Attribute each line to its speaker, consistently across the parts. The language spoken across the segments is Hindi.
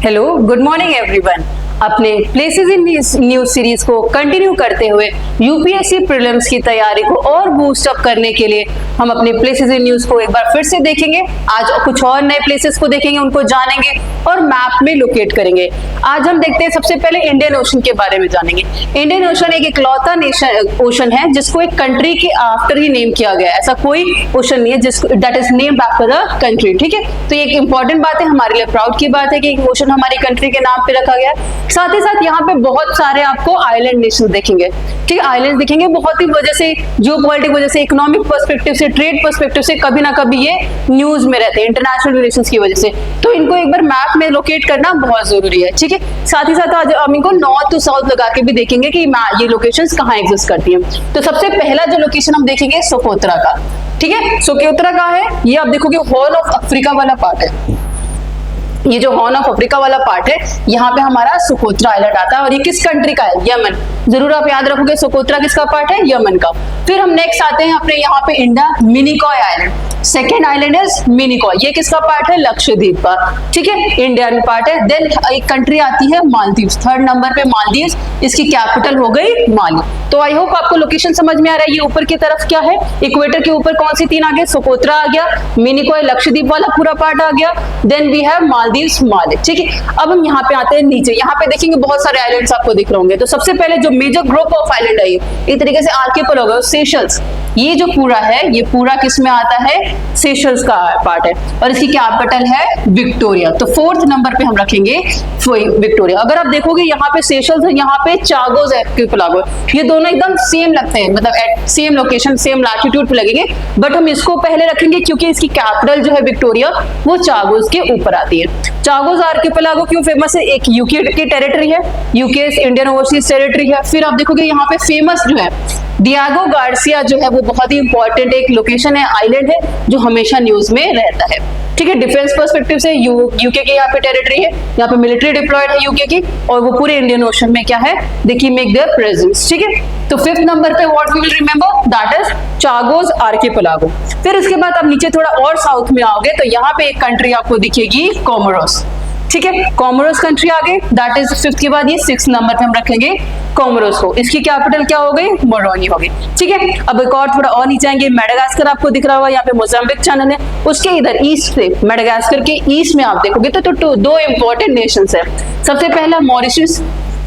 Speaker 1: Hello, good morning everyone. अपने प्लेसेस इन न्यूज सीरीज को कंटिन्यू करते हुए यूपीएससी प्रीलिम्स की तैयारी को और बूस्ट अप करने के लिए हम अपने प्लेसेस इन न्यूज को एक बार फिर से देखेंगे। आज कुछ और नए प्लेसेस को देखेंगे, उनको जानेंगे और मैप में लोकेट करेंगे। आज हम देखते हैं, सबसे पहले इंडियन ओशन के बारे में जानेंगे। इंडियन ओशन एक इकलौता ओशन है जिसको एक कंट्री के आफ्टर ही नेम किया गया है। ऐसा कोई ओशन नहीं है जिसको that is named after a country. ठीक है, तो ये एक इंपॉर्टेंट बात है, हमारे लिए प्राउड की बात है कि ओशन हमारी कंट्री के नाम पे रखा गया है। साथ ही साथ यहाँ पे बहुत सारे आपको आइलैंड नेशन देखेंगे। ठीक है, आइलैंड दिखेंगे, बहुत ही वजह से जियोपॉलिटिक वजह से, इकोनॉमिक पर्सपेक्टिव से, ट्रेड पर्सपेक्टिव से कभी ना कभी ये न्यूज में रहते हैं इंटरनेशनल रिलेशंस की वजह से। तो इनको एक बार मैप में लोकेट करना बहुत जरूरी है। ठीक है, साथ ही साथ आज हम इनको नॉर्थ टू साउथ लगा के भी देखेंगे कि ये लोकेशंस कहाँ एग्जिस्ट करती हैं। तो सबसे पहला जो लोकेशन हम देखेंगे सोकोत्रा का। ठीक है, सोकोत्रा का है, ये आप देखोगे हॉर्न ऑफ अफ्रीका वाला पार्ट है। ये जो हॉर्न ऑफ अफ्रीका वाला पार्ट है, यहाँ पे हमारा सोकोत्रा आइलैंड आता है और ये किस कंट्री का है? यमन। जरूर आप याद रखोगे सोकोत्रा किसका पार्ट है? यमन का। फिर हम नेक्स्ट आते हैं अपने यहाँ पे India, Minicoy island. Second island is Minicoy, ये किसका पार्ट है? लक्षद्वीप का। ठीक है, इंडियन पार्ट है। देन एक कंट्री आती है मालदीव्स, थर्ड नंबर पे मालदीव्स, इसकी कैपिटल हो गई माली। तो आई होप आपको लोकेशन समझ में आ रहा है। ये ऊपर की तरफ क्या है? इक्वेटर के ऊपर कौन सी तीन आ गए? सोकोत्रा आ गया, मिनिकॉय लक्षद्वीप वाला पूरा पार्ट आ गया, देन वी हैव मालदीव्स, माले। ठीक है, अब हम यहाँ पे आते हैं नीचे। यहाँ पे देखेंगे बहुत सारे आइलैंड्स आपको दिख रहे होंगे। तो सबसे पहले जो मेजर ग्रुप ऑफ आइलैंड है, एक तरीके से आर्किपेलागो हो गया, सेशल्स। ये जो पूरा है, ये पूरा किस में आता है? सेशल्स का पार्ट है और इसकी कैपिटल है विक्टोरिया। तो फोर्थ नंबर पे हम रखेंगे विक्टोरिया। अगर आप देखोगे यहाँ पे सेशल्स है, यहाँ पे चागोस आर्किपेलागो, ये दोनों एकदम सेम लगते हैं, मतलब at same location same latitude पे लगेंगे, बट हम इसको पहले रखेंगे क्योंकि इसकी कैपिटल जो है विक्टोरिया, वो चागोस के ऊपर आती है। चागोस आर्किपेलागो क्यों फेमस है? एक यूके की टेरिटरी है, यूके इंडियन ओवरसीज टेरिटरी है। फिर आप देखोगे यहाँ पे फेमस जो है डियागो गार्सिया जो है, वो बहुत ही इंपॉर्टेंट एक लोकेशन है, आइलैंड है जो हमेशा न्यूज में रहता है। ठीक है, डिफेंस पर्सपेक्टिव से यूके की यहाँ पे टेरिटरी है, यहाँ पे मिलिट्री डिप्लॉयड है यूके की, और वो पूरे इंडियन ओशन में क्या है? देखिए, मेक देयर प्रेजेंस। ठीक है, तो फिफ्थ नंबर पे what we will remember, that is Chagos archipelago. फिर उसके बाद आप नीचे थोड़ा और साउथ में आओगे तो यहाँ पे एक कंट्री आपको दिखेगी, कोमोरोस। ठीक है, कोमोरोस कंट्री आ गई, दैट इज फिफ्थ के बाद ये सिक्स नंबर पे हम रखेंगे कोमोरोस को। इसकी कैपिटल क्या हो गई? मोरोनी हो गई। ठीक है, अब एक और थोड़ा और नीचे आएंगे, मेडागास्कर आपको दिख रहा होगा, यहाँ पे मोजाम्बिक चैनल है, उसके इधर ईस्ट से, मेडागास्कर के ईस्ट में आप देखोगे तो दो इंपॉर्टेंट नेशंस है। सबसे पहला मॉरिशस,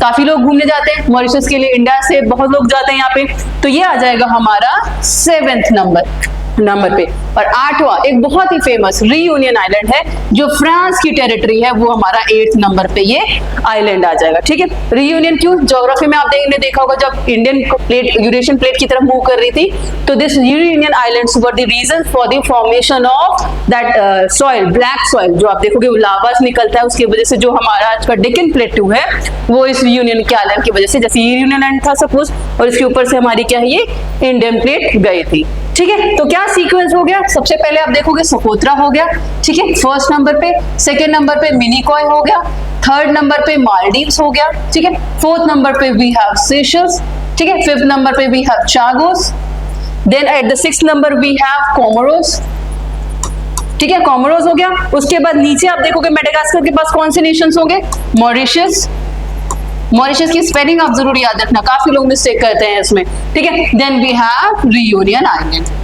Speaker 1: काफी लोग घूमने जाते हैं मॉरिशस के लिए, इंडिया से बहुत लोग जाते हैं यहाँ पे, तो ये आ जाएगा हमारा सेवेंथ नंबर पे। और आठवां एक बहुत ही फेमस रीयूनियन आइलैंड है जो फ्रांस की टेरिटरी है, वो हमारा 8th नंबर पे ये आइलैंड आ जाएगा। ठीक है, रीयूनियन क्यों? ज्योग्राफी में आपने देखा होगा, जब इंडियन प्लेट यूरेशियन प्लेट की तरफ मूव कर रही थी, तो this Reunion islands were the region for the formation of that soil, black soil, जो आप देखोगे लावा निकलता है, उसकी वजह से जो हमारा आज का डेक्कन प्लेटू है, वो इस रीयूनियन के आइलैंड की वजह से, जैसे ये रीयूनियन आइलैंड था सपोज, और इसके ऊपर से हमारी क्या है, ये इंडियन प्लेट गई थी। ठीक है, तो क्या सीक्वेंस हो गया? सबसे पहले आप देखोगे सोकोत्रा हो गया, ठीक है, फर्स्ट नंबर पे। सेकेंड नंबर पे मिनिकॉय हो गया, थर्ड नंबर पे मालदीव्स हो गया, ठीक है, फोर्थ नंबर पे वी हैव सेशल्स, ठीक है, फिफ्थ नंबर पे we have Chagos, then at the sixth number we have Comoros. ठीक है, कोमोरोस हो गया। उसके बाद नीचे आप देखोगे मेडागास्कर के पास कौन से नेशंस होंगे? मॉरिशस। मॉरिशस की स्पेलिंग आप जरूर याद रखना, काफी लोग मिस्टेक करते हैं इसमें। ठीक है, then we have Reunion island.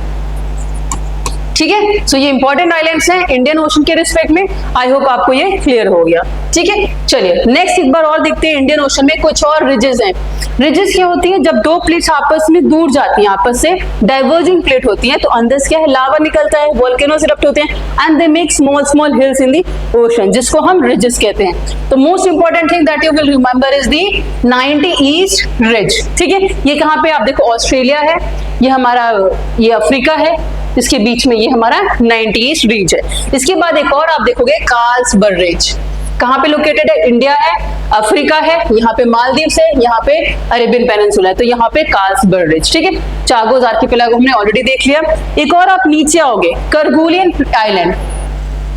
Speaker 1: ठीक है, सो ये इंपॉर्टेंट आइलैंड्स हैं इंडियन ओशन के रिस्पेक्ट में। आई होप आपको ये क्लियर हो गया। ठीक है, चलिए नेक्स्ट एक बार और देखते हैं। इंडियन ओशन में कुछ और रिजेस हैं। रिजेस क्या होती है? जब दो प्लेट्स आपस में दूर जाती हैं, आपस से डाइवर्जिंग प्लेट होती हैं, तो अंदर से क्या है? लावा निकलता है, वोल्केनोस इरप्ट होते हैं, and they make small small hills in the ocean, जिसको हम रिजेस कहते हैं। तो most important thing that you will remember is the 90 east ridge. ठीक है, ये कहाँ पे? आप देखो ऑस्ट्रेलिया है, ये हमारा ये अफ्रीका है, इसके बीच में ये हमारा 90 ईस्ट रीज है। इसके बाद एक और आप देखोगे कार्ल्सबर्ग रिज, कहाँ पे लोकेटेड है? इंडिया है, अफ्रीका है, यहाँ पे मालदीव्स है, यहाँ पे अरेबियन पेनिनसुला है, तो यहाँ पे कार्ल्सबर्ग रिज। ठीक है, चागोस आर्किपेलागो हमने ऑलरेडी देख लिया। एक और आप नीचे आओगे, करगुलियन आइलैंड,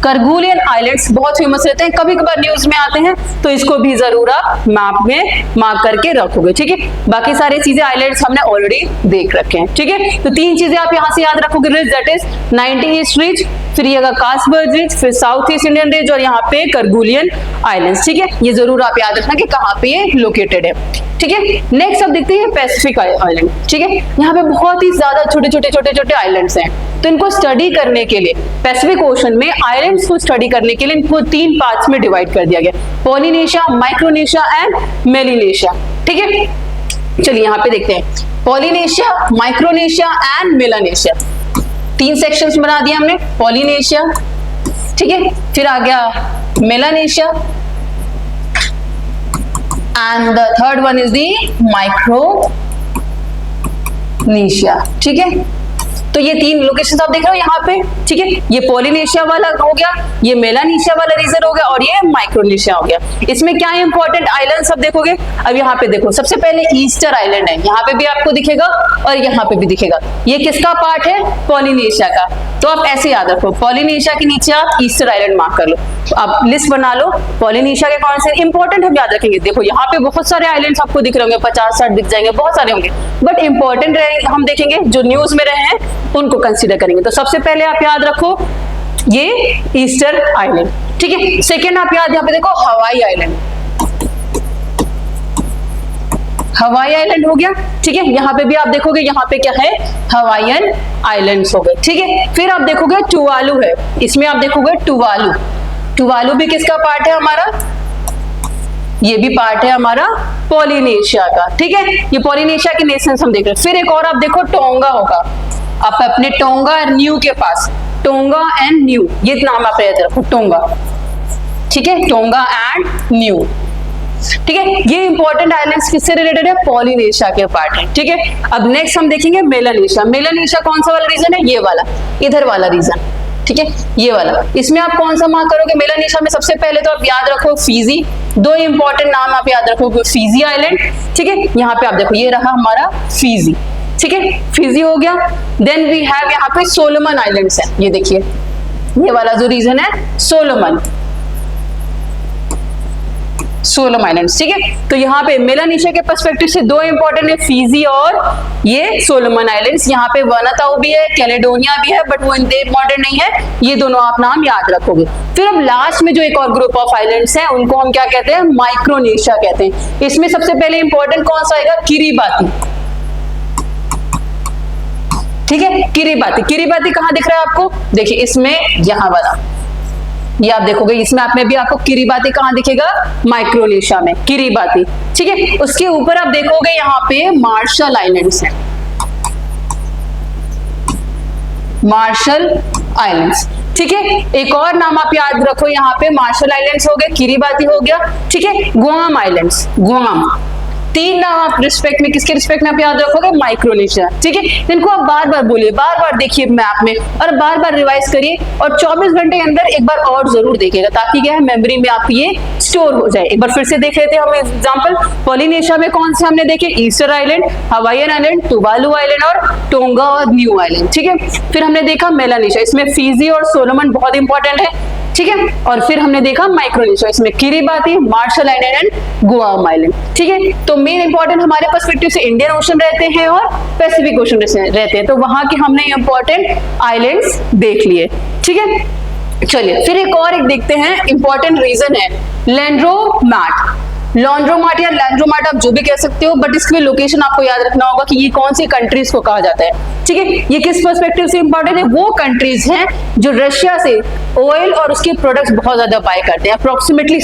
Speaker 1: करगुलियन आइलैंड्स बहुत फेमस रहते हैं, कभी कभार न्यूज में आते हैं, तो इसको भी जरूर आप मैप में मार्क करके रखोगे, ठीक है। बाकी सारी चीजें आइलैंड्स हमने ऑलरेडी देख रखे हैं, ठीक है। तो 3 चीजें आप यहाँ से याद रखोगे, ridge that is 90 east ridge, फिर ये कास्बर्ग रिज, फिर साउथ ईस्ट इंडियन रिज, और यहाँ पे करगुलियन आइलैंड्स, ठीक है। ये जरूर आप याद रखना कि कहाँ पे ये लोकेटेड है, ठीक है। नेक्स्ट अब देखते हैं पैसिफिक आइलैंड, ठीक है। यहाँ पे बहुत ही ज्यादा छोटे छोटे आइलैंड्स हैं, तो इनको स्टडी करने के लिए पैसिफिक ओशन में आइलैंड्स को स्टडी करने के लिए इनको 3 पार्ट्स में डिवाइड कर दिया गया, पॉलिनेशिया, माइक्रोनेशिया एंड मेलिनेशिया, ठीक है। चलिए यहाँ पे देखते हैं, Polynesia, Micronesia and Melanesia, 3 sections बना दिए हमने, पॉलिनेशिया, ठीक है, फिर आ गया Melanesia, and the third one is the Micronesia, ठीक है। तो ये 3 लोकेशन आप देख रहे हो यहाँ पे, ठीक है। ये पॉलिनेशिया वाला हो गया, ये मेलानेशिया वाला रीजन हो गया, और ये माइक्रोनेशिया हो गया। इसमें क्या इंपॉर्टेंट आइलैंड सब देखोगे। अब यहाँ पे देखो, सबसे पहले ईस्टर आइलैंड है, यहाँ पे भी आपको दिखेगा और यहाँ पे भी दिखेगा। ये किसका पार्ट है? पॉलिनेशिया का। तो आप ऐसे याद रखो, पॉलिनेशिया के नीचे आप ईस्टर आइलैंड मार्क कर लो, आप लिस्ट बना लो पॉलिनेशिया के कौन से इंपॉर्टेंट हम याद रखेंगे। देखो यहाँ पे बहुत सारे आइलैंड्स आपको दिख रहे होंगे, 50-60 दिख जाएंगे, बहुत सारे होंगे, बट इंपॉर्टेंट हम देखेंगे जो न्यूज में रहे हैं उनको कंसीडर करेंगे। तो सबसे पहले आप याद रखो ये ईस्टर आइलैंड, ठीक है। सेकेंड आप याद यहाँ पे देखो हवाई आइलैंड, हवाई आइलैंड हो गया, ठीक है। यहाँ पे भी आप देखोगे, यहाँ पे क्या है? हवाईयन आइलैंड्स हो गए, ठीक है। फिर आप देखोगे टुवालू है, इसमें आप देखोगे टुवालू, टुवालू भी किसका पार्ट है हमारा? ये भी पार्ट है हमारा पॉलिनेशिया का, ठीक है। ये पॉलिनेशिया के नेशंस हम देख रहे हैं। फिर एक और आप देखो टोंगा होगा, आप अपने टोंगा और न्यू के पास, टोंगा एंड न्यू, ये नाम आप याद रखो, टोंगा, ठीक है, टोंगा एंड न्यू, ठीक है। ये इंपॉर्टेंट आइलैंड्स किससे रिलेटेड है? पॉलिनेशिया के पार्ट है, ठीक है। अब नेक्स्ट हम देखेंगे मेलानेशिया। मेलानेशिया कौन सा वाला रीजन है? ये वाला, इधर वाला रीजन, ठीक है, ये वाला। इसमें आप कौन सा मार्क करोगे? मेलानेशिया में सबसे पहले तो आप याद रखो फिजी, 2 इंपॉर्टेंट नाम आप याद रखोगे, फिजी आइलैंड, ठीक है। यहाँ पे आप देखो, ये रहा हमारा फिजी, ठीक है, फिजी हो गया। देन वी हैव यहाँ पे सोलोमन आइलैंड्स है, ये देखिए, ये वाला जो रीजन है सोलोमन, सोलोमन आइलैंड्स, ठीक है। तो यहाँ पे मेलानेशिया के पर्सपेक्टिव से 2 इंपॉर्टेंट है, फिजी और ये सोलोमन आइलैंड्स। यहाँ पे वनाताउ भी है, कैलेडोनिया भी है, बट वो इतने इंपॉर्टेंट नहीं है, ये दोनों आप नाम याद रखोगे। फिर अब लास्ट में जो एक और ग्रुप ऑफ आइलैंड्स हैं उनको हम क्या कहते हैं? माइक्रोनेशिया कहते हैं। इसमें सबसे पहले इंपॉर्टेंट कौन सा आएगा? किरिबाती, ठीक है, किरिबाती। किरिबाती कहाँ दिख रहा है आपको? देखिए इसमें, यहाँ वाला, ये आप देखोगे, इसमें आप में भी आपको किरिबाती कहाँ दिखेगा? माइक्रोनेशिया में, किरिबाती, ठीक है। उसके ऊपर आप देखोगे यहाँ पे मार्शल आइलैंड्स हैं, मार्शल आइलैंड्स, ठीक है। एक और नाम आप याद रखो, यहाँ पे मार्शल आइलैंड्स हो गए, किरिबाती हो गया, ठीक है, गुआम आइलैंड्स, गुआम। 3 नाम आप रिस्पेक्ट में, किसके रिस्पेक्ट में आप याद रखोगे? माइक्रोनेशिया, ठीक है। इनको आप बार बार बोलिए, बार बार देखिए मैप में, और बार बार रिवाइज करिए, और 24 घंटे के अंदर एक बार और जरूर देखिएगा, ताकि क्या है, मेमोरी में आपकी ये स्टोर हो जाए। एक बार फिर से देख लेते हैं हम एग्जांपल। पॉलिनेशिया में कौन से हमने देखे? Easter Island, Hawaiian Island, Tuvalu Island और टोंगा और न्यू आइलैंड, ठीक है। फिर हमने देखा मेलानेशिया, इसमें फिजी और सोलोमन बहुत इंपॉर्टेंट है, ठीक है। और फिर हमने देखा माइक्रोनेशिया, इसमें Kiribati, Marshall island and Guam island, ठीक है। तो मेन इंपॉर्टेंट हमारे पर्सपेक्टिव से इंडियन ओशन रहते हैं और पैसिफिक ओशन रहते हैं, तो वहां के हमने इंपॉर्टेंट आइलैंड्स देख लिए, ठीक है। चलिए फिर एक देखते हैं, इंपॉर्टेंट रीजन है लैंड्रोमैट। लॉन्ड्रोमाट या लैंड्रोमाट आप जो भी कह सकते हो, बट इसकी लोकेशन आपको याद रखना होगा कि ये कौन सी कंट्रीज को कहा जाता है, ठीक है। ये किस पर्सपेक्टिव से इंपॉर्टेंट है? वो कंट्रीज हैं जो रशिया से ऑयल और उसके प्रोडक्ट्स बहुत ज्यादा बाय करते हैं। Approximately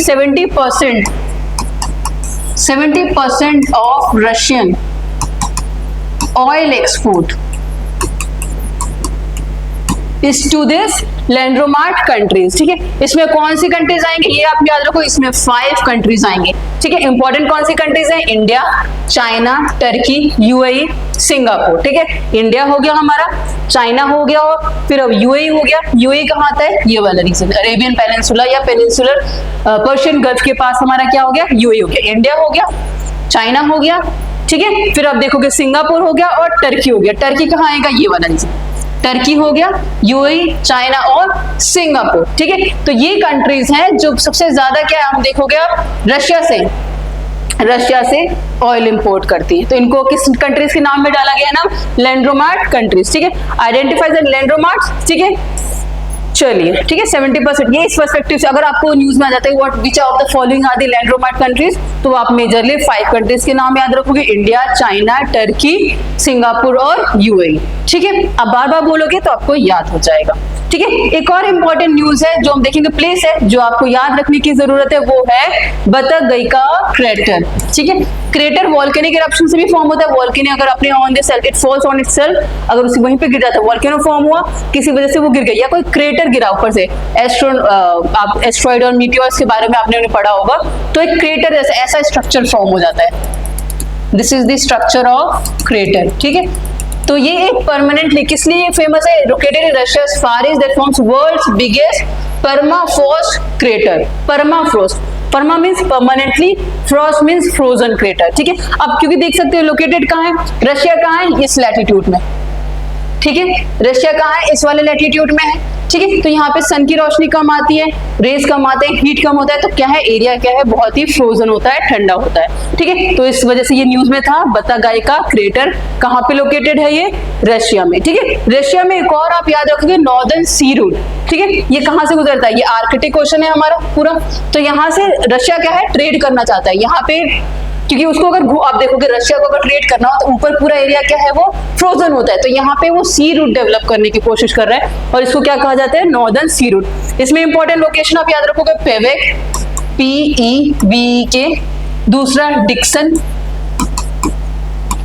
Speaker 1: 70% of Russian oil export is to this laundromat countries, ठीक है। इसमें कौन सी कंट्रीज आएंगे ये आप याद रखो, इसमें 5 कंट्रीज आएंगे, ठीक है। इंपॉर्टेंट कौन सी कंट्रीज हैं? India, China, Turkey, UAE, Singapore, ठीक है। इंडिया हो गया हमारा, चाइना हो गया, और फिर अब यूएई हो गया। यूएई कहाँ आता है? ये वाला रीजन, अरेबियन पेनिनसुला या पेनिनसुलर पर्शियन गल्फ के पास हमारा क्या हो गया? यूएई हो गया। इंडिया हो गया, चाइना हो गया, ठीक है। फिर आप देखोगे सिंगापुर हो गया और टर्की हो गया। टर्की कहाँ आएगा? ये वाला रीजन, टर्की हो गया, यूएई, चाइना और सिंगापुर। ठीक है, तो ये कंट्रीज हैं जो सबसे ज्यादा क्या है, हम देखोगे आप रशिया से ऑयल इंपोर्ट करती है। तो इनको किस कंट्रीज के नाम में डाला गया नाम, लैंड्रोमार्ट कंट्रीज। ठीक है, आइडेंटिफाई द लैंड्रोमार्ट। ठीक है, चलिए ठीक है 70% ये इस पर्सपेक्टिव से अगर आपको न्यूज में आ जाता है what which of the following are the laundromat countries, तो आप मेजरली 5 कंट्रीज के नाम याद रखोगे, इंडिया, चाइना, टर्की, सिंगापुर और यूएई। ठीक है, अब बार बार बोलोगे तो आपको याद हो जाएगा। ठीक है, एक और इंपॉर्टेंट न्यूज है जो हम देखेंगे, प्लेस है जो आपको याद रखने की जरूरत है, वो है बतगइका क्रेटर। ठीक है, क्रेटर वॉल्केनिक इरप्शन से भी फॉर्म होता है। वॉल्केनो अगर अपने on the self, it falls on itself, अगर उसी वहीं पे गिर जाता है, वॉल्केनो फॉर्म हुआ, किसी वजह से वो गिर गया, या कोई क्रेटर गिरा ऊपर से, आप एस्ट्रॉइड और मीटियोर्स के बारे में आपने पढ़ा होगा, तो एक क्रेटर जैसा ऐसा स्ट्रक्चर फॉर्म हो जाता है। This is the structure of crater. ठीक है, तो ये एक परमानेंटली किस लिए फेमस है, located in Russia far east that forms world's biggest permafrost crater. Permafrost, perma means permanently, frost means frozen crater. ठीक है, अब क्योंकि देख सकते हो लोकेटेड कहाँ है, रशिया कहाँ है, इस लैटिट्यूड में। ठीक है, रशिया कहाँ है, इस वाले लैटिट्यूड में है। ठीक है, तो यहाँ पे सन की रोशनी कम आती है, रेज कम आते हैं, हीट कम होता है, तो क्या है, एरिया क्या है, बहुत ही फ्रोजन होता है, ठंडा होता है। ठीक है, तो इस वजह से ये न्यूज में था, बतगइका क्रेटर कहाँ पे लोकेटेड है, ये रशिया में। ठीक है, रशिया में एक और आप याद रखोगे, नॉर्दर्न सी रूट। ठीक है, ये कहाँ से गुजरता है, ये आर्कटिक ओशन है हमारा पूरा, तो यहाँ से रशिया क्या है, ट्रेड करना चाहता है यहाँ पे, क्योंकि उसको अगर आप देखोगे रशिया को अगर ट्रेड करना हो तो ऊपर पूरा एरिया क्या है, वो फ्रोजन होता है, तो यहाँ पे वो सी रूट डेवलप करने की कोशिश कर रहा है, और इसको क्या कहा जाता है, नॉर्दर्न सी रूट। इसमें इंपॉर्टेंट लोकेशन आप याद रखोगे, पेवेक, PEVEK, दूसरा डिक्सन।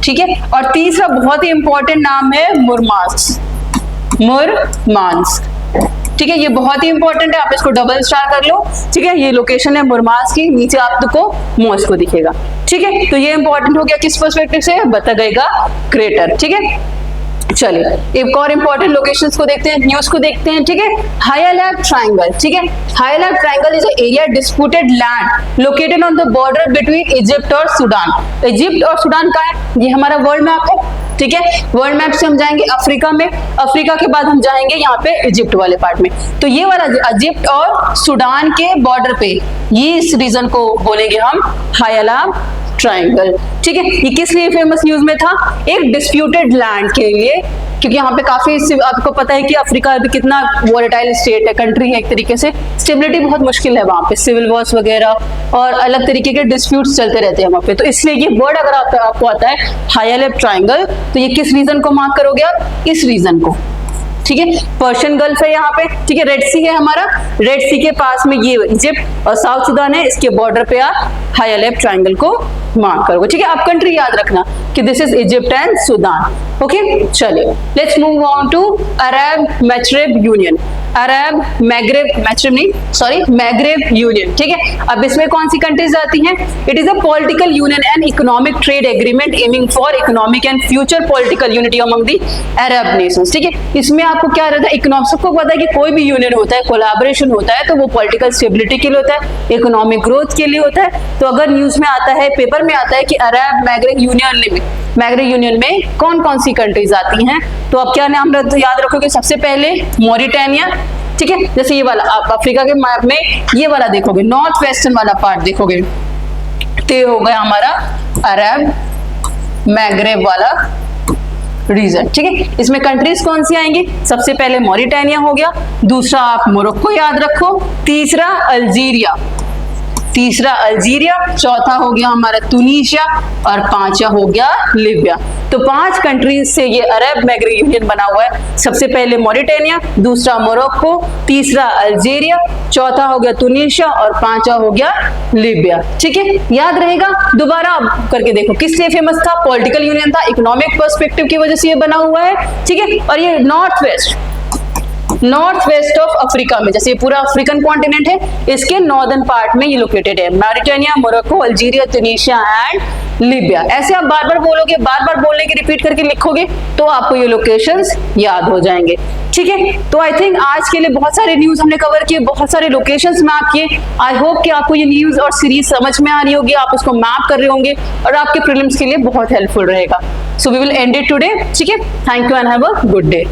Speaker 1: ठीक है, और तीसरा बहुत ही इंपॉर्टेंट नाम है मुरमांस्क। मुरमांस्क, ठीक है, ये बहुत ही इंपॉर्टेंट है, आप इसको डबल स्टार कर लो। ठीक है, ये लोकेशन है मुरमांस्क की, नीचे आपको मॉस्को दिखेगा। ठीक है, तो ये इंपॉर्टेंट हो गया किस पर्सपेक्टिव से, बतगइका क्रेटर। ठीक है, चलिए एक और इंपॉर्टेंट लोकेशंस को देखते हैं, न्यूज को देखते हैं। ठीक है, हायालैब ट्रायंगल। ठीक है, Halaib triangle is area disputed land located on the border between Egypt और सूडान। इजिप्ट और सूडान का है, ये हमारा वर्ल्ड मैप है। ठीक है, वर्ल्ड मैप से हम जाएंगे अफ्रीका में, अफ्रीका के बाद हम जाएंगे यहाँ पे इजिप्ट वाले पार्ट में, तो ये वाला इजिप्ट और सूडान के बॉर्डर पे, ये इस रीजन को बोलेंगे हम हायालैब ट्रायंगल। ठीक है, ये किस लिए फेमस न्यूज में था, एक डिस्प्यूटेड लैंड के लिए, क्योंकि यहाँ पे काफी, आपको पता है कि अफ्रीका अभी कितना वॉलेटाइल स्टेट है, कंट्री है, एक तरीके से स्टेबिलिटी बहुत मुश्किल है वहाँ पे, सिविल वॉर्स वगैरह और अलग तरीके के डिस्प्यूट्स चलते रहते हैं वहाँ पे, तो इसलिए ये वर्ड अगर आपको आता है हायालैब ट्रायंगल, तो ये किस रीजन को मार्क करोगे आप, इस रीजन को। ठीक है, पर्शियन गल्फ है यहाँ पे। ठीक है, रेड सी है हमारा, रेड सी के पास में ये इजिप्ट और साउथ सुडान है, इसके बॉर्डर पे आप हायालैब ट्रायंगल को मार्क करोगे। ठीक है, आप कंट्री याद रखना कि this is Egypt and Sudan. Okay, चलिए let's move on to Arab Maghreb union. Arab Maghreb, Maghreb नहीं सॉरी, मैग्रेब यूनियन। ठीक है, अब इसमें कौन सी कंट्रीज आती हैं, it is a political union and economic trade agreement aiming for economic and future political unity among the Arab Nations. ठीक है, इसमें आपको क्या रहता है, इकोनॉमिक, सबको पता है कि कोई भी यूनियन होता है, कोलैबोरेशन होता है, तो वो पॉलिटिकल स्टेबिलिटी के लिए होता है, इकोनॉमिक ग्रोथ के लिए होता है। तो अगर न्यूज में आता है, पेपर में आता है कि अरब मैग्रेब यूनियन में कौन कौन सी कंट्रीज आती हैं, तो अब क्या नाम याद रखोगे, सबसे पहले मॉरिटानिया। ठीक है, जैसे ये वाला आप अफ्रीका के मैप में ये वाला देखोगे, नॉर्थ वेस्टर्न वाला पार्ट देखोगे, तो ये हो गया हमारा अरब मैग्रेब वाला रीजन। ठीक है, इसमें कंट्रीज कौन सी आएंगी, सबसे पहले मॉरिटानिया हो गया, दूसरा आप मोरक्को याद रखो, तीसरा अल्जीरिया, चौथा हो गया हमारा तुनीशिया और पांचवा हो गया लीबिया। तो 5 कंट्रीज से ये अरब मैग्रेब यूनियन बना हुआ है। सबसे पहले मॉरिटानिया, दूसरा मोरक्को, तीसरा अल्जीरिया, चौथा हो गया तुनीशिया और पांचवा हो गया लीबिया। ठीक है, याद रहेगा, दोबारा आप करके देखो किस लिए फेमस था, पॉलिटिकल यूनियन था, इकोनॉमिक पर्सपेक्टिव की वजह से ये बना हुआ है। ठीक है, और ये नॉर्थ वेस्ट ऑफ अफ्रीका में, जैसे पूरा अफ्रीकन कॉन्टिनेंट है, इसके नॉर्दर्न पार्ट में ये लोकेटेड है, Mauritania, Morocco, Algeria, Tunisia and Libya. ऐसे आप बार बार बोलोगे, बार बार बोलने के रिपीट करके लिखोगे तो आपको ये लोकेशंस याद हो जाएंगे। ठीक है, तो आई थिंक आज के लिए बहुत सारे न्यूज हमने कवर किए, बहुत सारे लोकेशंस मैप किए। आई होप कि आपको ये न्यूज और सीरीज समझ में आ रही होगी, आप उसको मैप कर रहे होंगे और आपके प्रीलिम्स के लिए बहुत हेल्पफुल रहेगा। So we will end it today. ठीक है, thank you and have a good day.